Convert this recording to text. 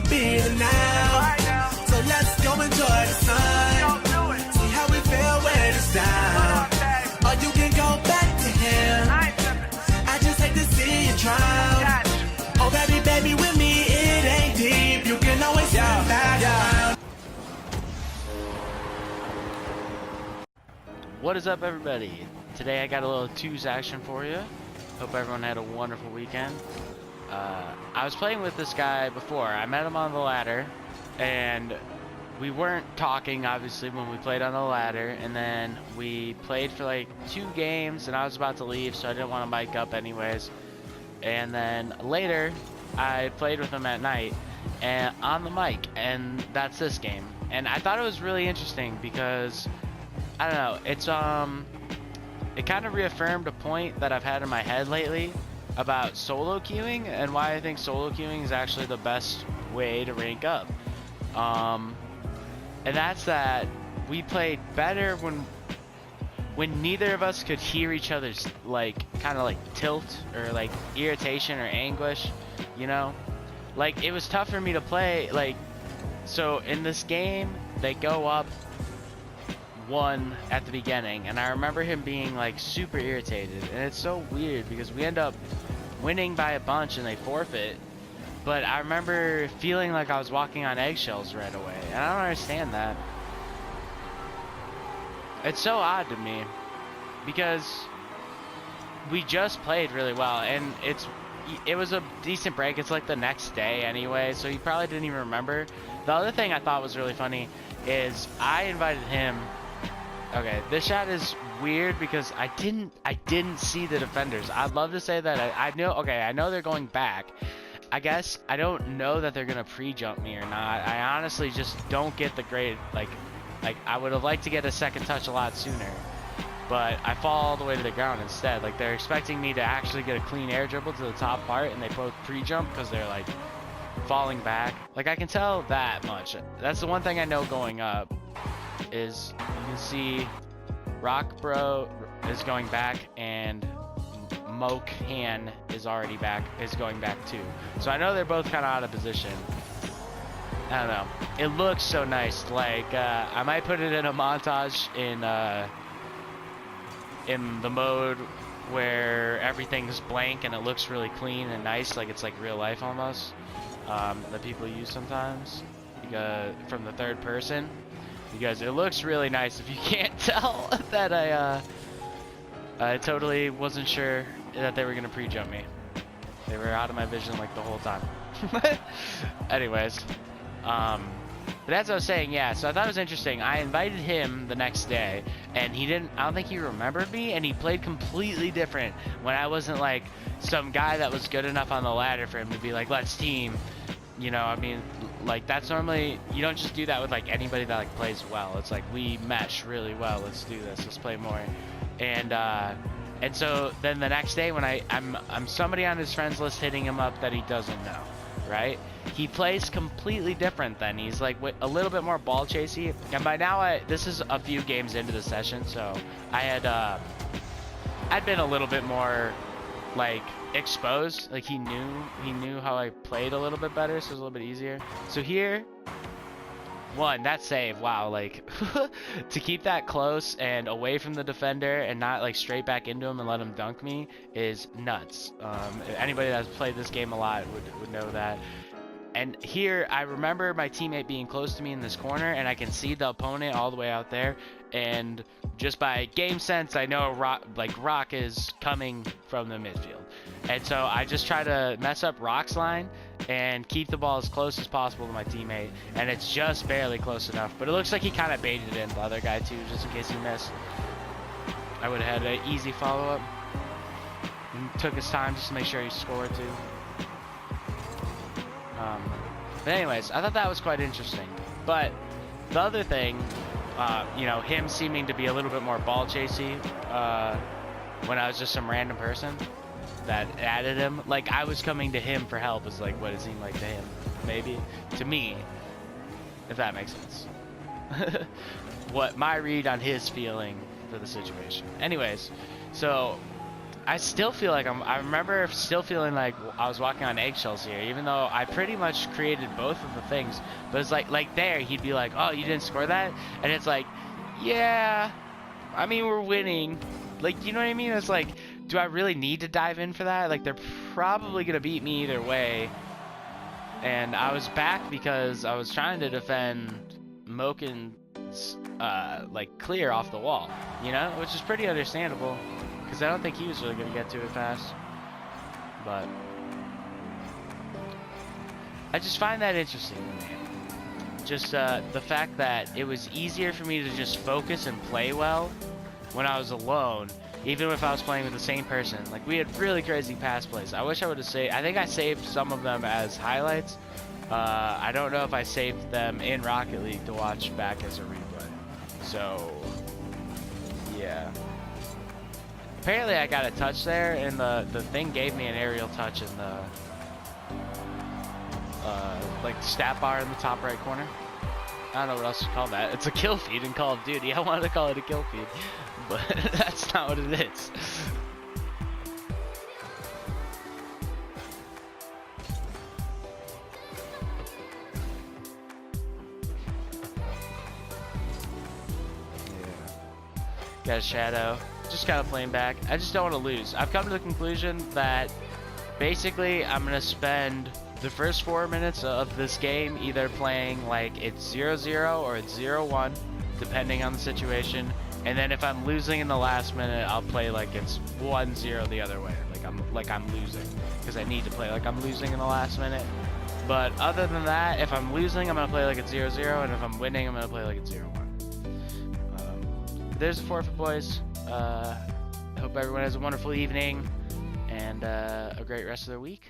be the now. So let's go enjoy the sun. See how we feel when it's down. Or you can go back to him. I just hate to see you drown. Oh baby, baby, with me it ain't deep. You can always swim back around. What is up, everybody? Today I got a little twos action for you. Hope everyone had a wonderful weekend. I was playing with this guy before. I met him on the ladder, and we weren't talking, obviously, when we played on the ladder, and then we played for like 2 games, and I was about to leave, so I didn't want to mic up anyways. And then later, I played with him at night, and on the mic, and that's this game. And I thought it was really interesting because, I don't know, it kind of reaffirmed a point that I've had in my head lately about solo queuing and why I think solo queuing is actually the best way to rank up. And that's that we played better when neither of us could hear each other's kind of tilt or irritation or anguish, you know? Like, it was tough for me to play, so in this game they go up 1 at the beginning, and I remember him being super irritated, and it's so weird because we end up winning by a bunch and they forfeit, but I remember feeling like I was walking on eggshells right away, and I don't understand that. It's so odd to me because we just played really well, and it was a decent break. It's like the next day anyway, so he probably didn't even remember. The other thing I thought was really funny is I invited him. Okay, this shot is weird because I didn't see the defenders. I'd love to say that I knew. Okay, I know they're going back. I guess I don't know that they're gonna pre-jump me or not. I honestly just don't get the grade. I would have liked to get a second touch a lot sooner, but I fall all the way to the ground instead. They're expecting me to actually get a clean air dribble to the top part, and they both pre-jump because they're falling back. I can tell that much. That's the one thing I know going up. Is you can see Rock Bro is going back and Moke Han is going back too. So I know they're both kind of out of position. I don't know. It looks so nice. I might put it in a montage in the mode where everything's blank and it looks really clean and nice, it's like real life almost. That people use sometimes from the third person. Because it looks really nice. If you can't tell that I totally wasn't sure that they were gonna pre-jump me. They were out of my vision the whole time. Anyways, but as I was saying, yeah, so I thought it was interesting. I invited him the next day, and I don't think he remembered me, and he played completely different when I wasn't some guy that was good enough on the ladder for him to be let's team. You know, I mean, that's normally, you don't just do that with anybody that plays well. It's we mesh really well. Let's do this. Let's play more. And so then the next day when I'm somebody on his friends list hitting him up that he doesn't know, right? He plays completely different then. He's a little bit more ball chasey. And by now this is a few games into the session, so I'd been a little bit more exposed. He knew how I played a little bit better, so it was a little bit easier. So here, that save, wow, to keep that close and away from the defender and not straight back into him and let him dunk me is nuts. Anybody that's played this game a lot would know that. And here, I remember my teammate being close to me in this corner, and I can see the opponent all the way out there. And just by game sense, I know Rock is coming from the midfield. And so I just try to mess up Rock's line and keep the ball as close as possible to my teammate. And it's just barely close enough. But it looks like he kind of baited in the other guy too, just in case he missed. I would have had an easy follow-up. And took his time just to make sure he scored too. But anyways, I thought that was quite interesting. But the other thing, him seeming to be a little bit more ball chasey when I was just some random person that added him. I was coming to him for help is what it seemed like to him. Maybe. To me. If that makes sense. What my read on his feeling for the situation. Anyways, so I still feel like I remember still feeling like I was walking on eggshells here, even though I pretty much created both of the things. But it's like there, he'd be like, oh, you didn't score that? And it's like, yeah, I mean, we're winning. Like, you know what I mean? It's like, do I really need to dive in for that? Like, they're probably going to beat me either way. And I was back because I was trying to defend Moken's, like, clear off the wall, you know? Which is pretty understandable, because I don't think he was really going to get to it fast. But I just find that interesting to me. Just the fact that it was easier for me to just focus and play well when I was alone, even if I was playing with the same person. Like, we had really crazy pass plays. I wish I would have saved, I think I saved some of them as highlights. I don't know if I saved them in Rocket League to watch back as a replay. So, yeah. Apparently I got a touch there, and the thing gave me an aerial touch in the, like, stat bar in the top right corner. I don't know what else to call that. It's a kill feed in Call of Duty. I wanted to call it a kill feed, but that's not what it is. Yeah. Got a shadow. Just kind of playing back. I just don't want to lose. I've come to the conclusion that basically I'm going to spend the first 4 minutes of this game either playing like it's 0-0 or it's 0-1, depending on the situation. And then if I'm losing in the last minute, I'll play like it's 1-0 the other way. Like I'm losing, because I need to play like I'm losing in the last minute. But other than that, if I'm losing, I'm gonna play like it's 0-0, and if I'm winning, I'm gonna play like it's 0-1. There's the forfeit, boys. I hope everyone has a wonderful evening and a great rest of their week.